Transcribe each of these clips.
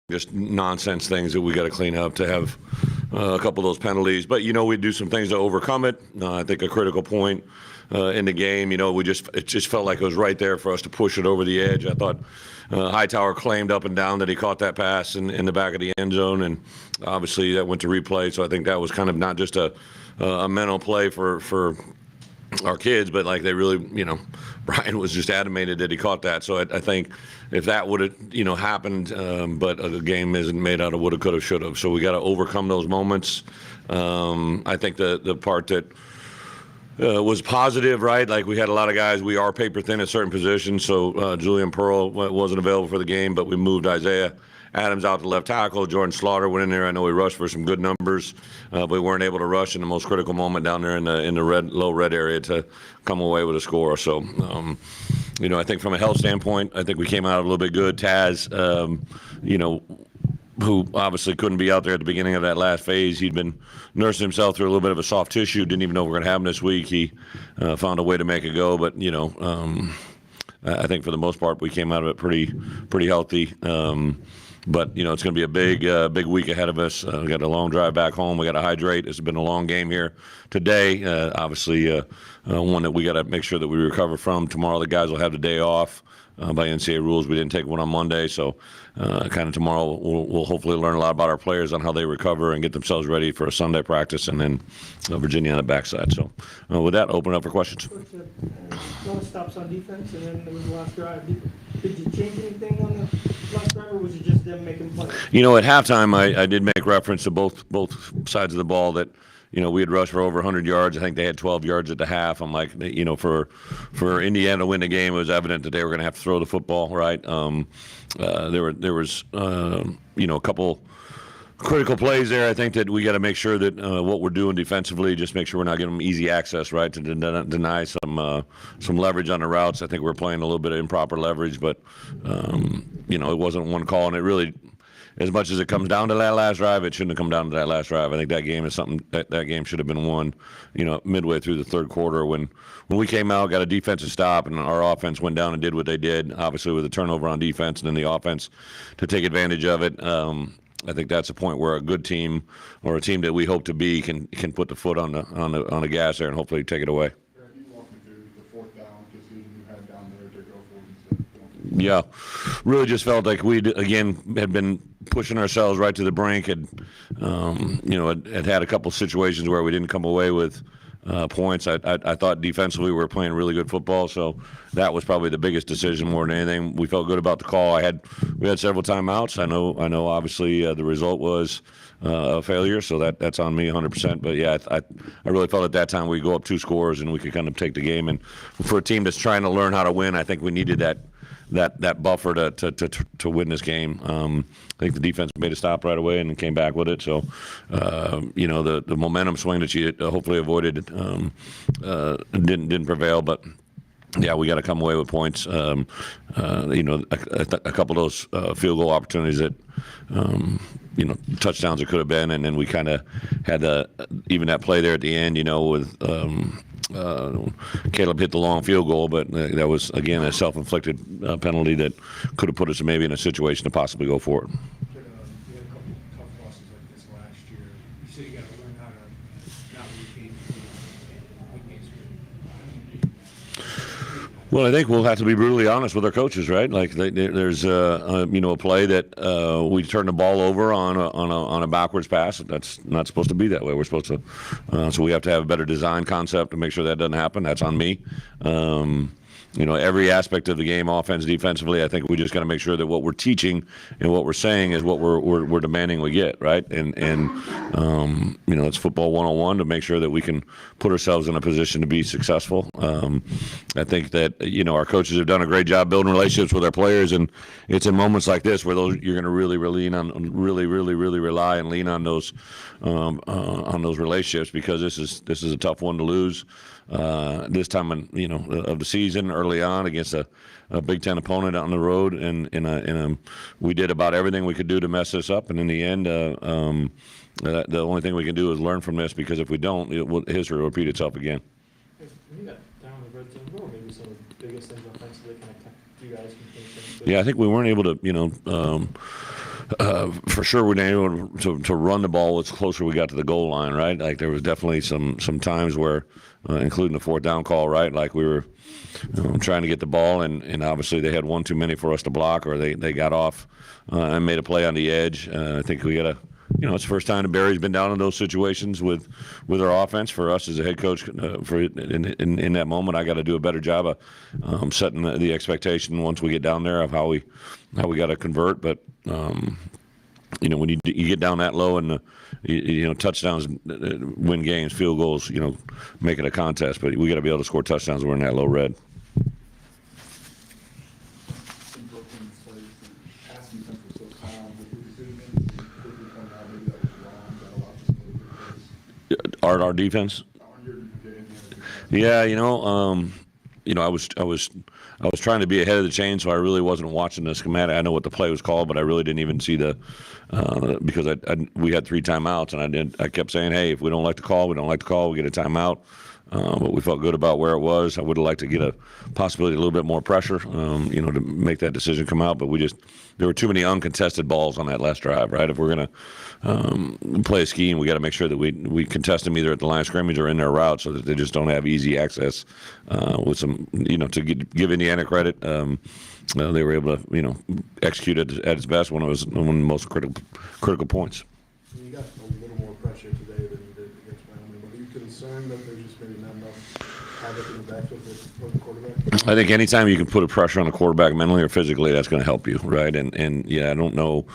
just nonsense things that we got to clean up to have a couple of those penalties. But, we do some things to overcome it. I think a critical point in the game, it just felt like it was right there for us to push it over the edge. I thought Hightower claimed up and down that he caught that pass in the back of the end zone, and obviously that went to replay. So I think that was kind of not just a mental play for our kids, but like they really, Brian was just animated that he caught that. So I think if that would have, happened, but the game isn't made out of woulda, coulda, shoulda. So we got to overcome those moments. I think the part that was positive, right? Like we had a lot of guys. We are paper thin at certain positions. So Julian Pearl wasn't available for the game, but we moved Isaiah Adams out to left tackle. Jordan Slaughter went in there. I know he rushed for some good numbers, but we weren't able to rush in the most critical moment down there in the low red area to come away with a score. So, I think from a health standpoint, I think we came out a little bit good. Taz, who obviously couldn't be out there at the beginning of that last phase. He'd been nursing himself through a little bit of a soft tissue. Didn't even know we were going to have him this week. He found a way to make it go, but I think for the most part we came out of it pretty healthy. But it's going to be a big week ahead of us. We got a long drive back home. We got to hydrate. It's been a long game here today. Obviously, one that we got to make sure that we recover from. Tomorrow, the guys will have the day off. By NCAA rules, we didn't take one on Monday, so kind of tomorrow we'll hopefully learn a lot about our players on how they recover and get themselves ready for a Sunday practice, and then Virginia on the backside. So with that, open it up for questions. No stops on defense, and then there was the last drive. Did you change anything on the last drive, or was it just them making plays? At halftime, I did make reference to both sides of the ball that we had rushed for over 100 yards. I think they had 12 yards at the half. I'm like, for Indiana to win the game, it was evident that they were going to have to throw the football, right? There was a couple critical plays there. I think that we got to make sure that what we're doing defensively, just make sure we're not giving them easy access, right, to deny some leverage on the routes. I think we're playing a little bit of improper leverage, but it wasn't one call, and it really, as much as it comes down to that last drive, it shouldn't have come down to that last drive. I think that game is something that game should have been won, midway through the third quarter when we came out, got a defensive stop, and our offense went down and did what they did, obviously with a turnover on defense and then the offense to take advantage of it. I think that's a point where a good team or a team that we hope to be can put the foot on the gas there and hopefully take it away. You walk me through the fourth down decision you had down there to go for it instead of Yeah, really just felt like we again had been pushing ourselves right to the brink. Had a couple situations where we didn't come away with points. I thought defensively we were playing really good football, so that was probably the biggest decision more than anything. We felt good about the call. We had several timeouts. I know. Obviously, the result was a failure, so that's on me 100%. But yeah, I really felt at that time we go up 2 scores and we could kind of take the game. And for a team that's trying to learn how to win, I think we needed that buffer to win this game. I think the defense made a stop right away and came back with it. So, the momentum swing that you hopefully avoided didn't prevail. But yeah, we got to come away with points. A couple of those field goal opportunities that touchdowns it could have been, and then we kind of had even that play there at the end. With Caleb hit the long field goal, but that was, again, a self-inflicted penalty that could have put us maybe in a situation to possibly go for it. You had a couple tough losses like this last year. You said you got to learn how to not repeat Well, I think we'll have to be brutally honest with our coaches, right? Like there's a play that we turn the ball over on a backwards pass. That's not supposed to be that way. We're supposed to, so we have to have a better design concept to make sure that doesn't happen. That's on me. Every aspect of the game, offense, defensively, I think we just got to make sure that what we're teaching and what we're saying is what we're demanding we get, right? And it's football 101 to make sure that we can put ourselves in a position to be successful. I think that, our coaches have done a great job building relationships with our players, and it's in moments like this where you're going to really rely and lean on those relationships, because this is a tough one to lose. This time of the season, early on against a Big Ten opponent on the road, and we did about everything we could do to mess this up, and in the end, the only thing we can do is learn from this, because if we don't, history will repeat itself again. You got down the red zone goal, maybe some of the biggest things offensively kind of kept you guys from finishing. Yeah, I think we weren't able to, for sure we were able to run the ball as closer we got to the goal line, right? Like there was definitely some times where, including the fourth down call, right? Like we were trying to get the ball, and obviously they had one too many for us to block, or they got off and made a play on the edge. I think we got to. It's the first time that Barry's been down in those situations with our offense. For us as a head coach, for in that moment, I got to do a better job of setting the expectation once we get down there of how we got to convert. But when you get down that low and touchdowns win games, field goals, make it a contest. But we got to be able to score touchdowns when we're in that low red. Some broken plays and passing defense was so sound with the decisions, quickly pointed out maybe that was wrong, that allowed us to make good plays. Our defense. On your game, Yeah, I was trying to be ahead of the chain, so I really wasn't watching the schematic. I know what the play was called, but I really didn't even see because we had 3 timeouts, and I kept saying, hey, if we don't like the call, we don't like the call. We get a timeout. But we felt good about where it was. I would have liked to get a possibility, a little bit more pressure, to make that decision come out. But there were too many uncontested balls on that last drive, right? If we're going to play a scheme, we got to make sure that we contest them either at the line of scrimmage or in their route, so that they just don't have easy access. With some, to give Indiana credit, they were able to, execute it at its best when it was one of the most critical points. You got a little more pressure today than you did against Wyoming. But are you concerned that there's just maybe not enough havoc in the backfield for the quarterback? I think anytime you can put a pressure on a quarterback mentally or physically, that's going to help you, right? And yeah, I don't know,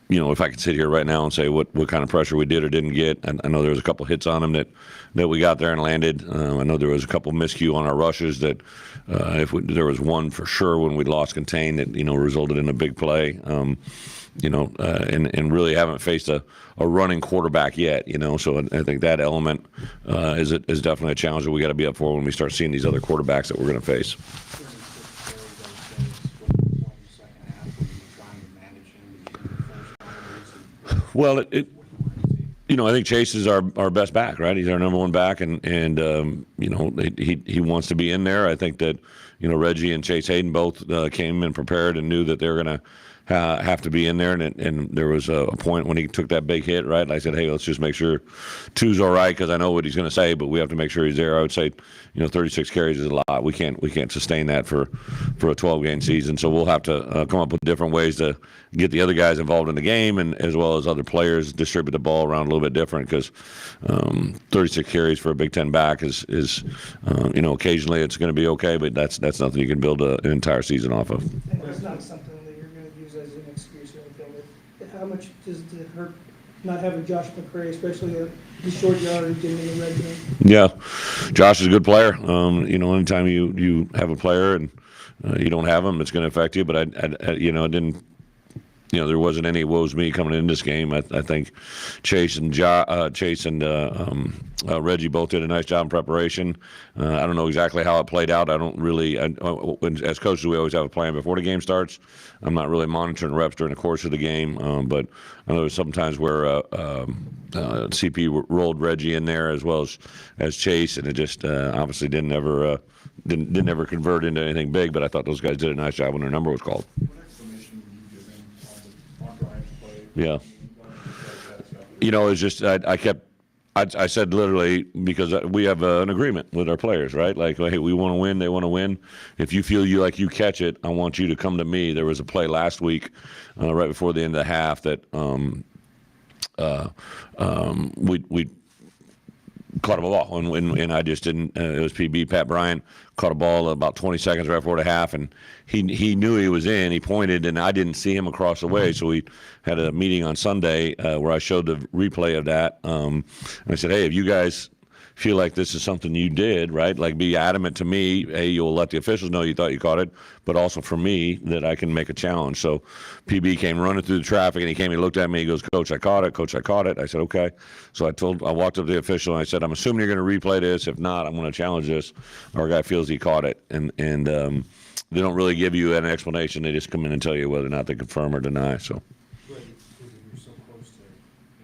if I could sit here right now and say what kind of pressure we did or didn't get. I know there was a couple hits on him that we got there and landed. I know there was a couple miscue on our rushes that there was one for sure when we lost contain that resulted in a big play. And really haven't faced a running quarterback yet, So I think that element is definitely a challenge that we got to be up for when we start seeing these other quarterbacks that we're going to face. Well, I think Chase is our best back, right? He's our number one back, and he wants to be in there. I think that Reggie and Chase Hayden both came and prepared and knew that they're going to have to be in there, and there was a point when he took that big hit, right? And I said, hey, let's just make sure two's all right, because I know what he's going to say, but we have to make sure he's there. I would say, 36 carries is a lot. We can't sustain that for a 12-game season, so we'll have to come up with different ways to get the other guys involved in the game, and as well as other players distribute the ball around a little bit different, because 36 carries for a Big Ten back is occasionally it's going to be okay, but that's nothing you can build an entire season off of. And that's not something that you're going to use as an excuse or anything. How much does it hurt not having Josh McCray, especially the short yardage in the red game? Yeah, Josh is a good player. Anytime you have a player and you don't have him, it's going to affect you. But I didn't. There wasn't any woes me coming in this game. I think Chase and Reggie both did a nice job in preparation. I don't know exactly how it played out. I don't really. As coaches, we always have a plan before the game starts. I'm not really monitoring reps during the course of the game, but I know there's sometimes where CP rolled Reggie in there as well as Chase, and it just obviously didn't ever convert into anything big. But I thought those guys did a nice job when their number was called. What explanation would you give him on Brian's play? Yeah. It's just I said literally, because we have an agreement with our players, right? Like, hey, we want to win, they want to win. If you feel you catch it, I want you to come to me. There was a play last week, right before the end of the half, that we caught a ball, and I just didn't. It was PB, Pat Bryant, caught a ball about 20 seconds right before the half, and he knew he was in. He pointed, and I didn't see him across the way. So we had a meeting on Sunday where I showed the replay of that. And I said, hey, if you guys feel like this is something you did, right? Like, be adamant to me. Hey, you'll let the officials know you thought you caught it, but also for me that I can make a challenge. So PB came running through the traffic, and he looked at me, he goes, Coach, I caught it. Coach, I caught it. I said, okay. So I walked up to the official, and I said, I'm assuming you're going to replay this. If not, I'm going to challenge this. Our guy feels he caught it. And they don't really give you an explanation. They just come in and tell you whether or not they confirm or deny. So. Right, because we were so close to,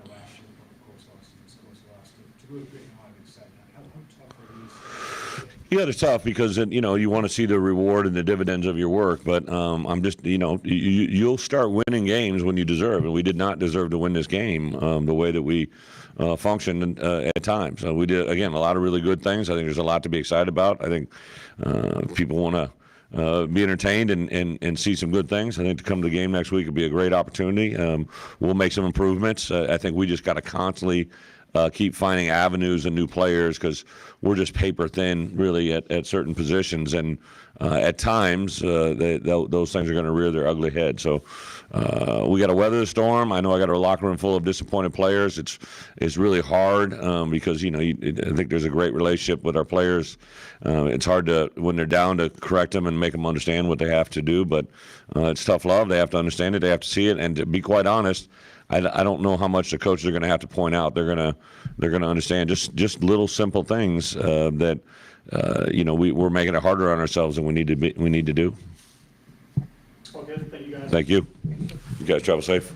last year, of course, lost, and this course lost, to really create a lot of excitement. How tough are these Yeah, it's tough because you want to see the reward and the dividends of your work. But I'm just you'll start winning games when you deserve, and we did not deserve to win this game the way that we functioned at times. We did again a lot of really good things. I think there's a lot to be excited about. I think people want to be entertained and see some good things. I think to come to the game next week would be a great opportunity. We'll make some improvements. I think we just got to constantly keep finding avenues and new players because we're just paper thin really at certain positions, and at times those things are going to rear their ugly head. So we got to weather the storm. I know I got a locker room full of disappointed players. It's really hard because I think there's a great relationship with our players. It's hard when they're down to correct them and make them understand what they have to do, but it's tough love. They have to understand it. They have to see it, and to be quite honest, I don't know how much the coaches are going to have to point out. They're going to understand just little simple things that we're making it harder on ourselves than we need to do. Okay, thank you guys. Thank you. You guys travel safe.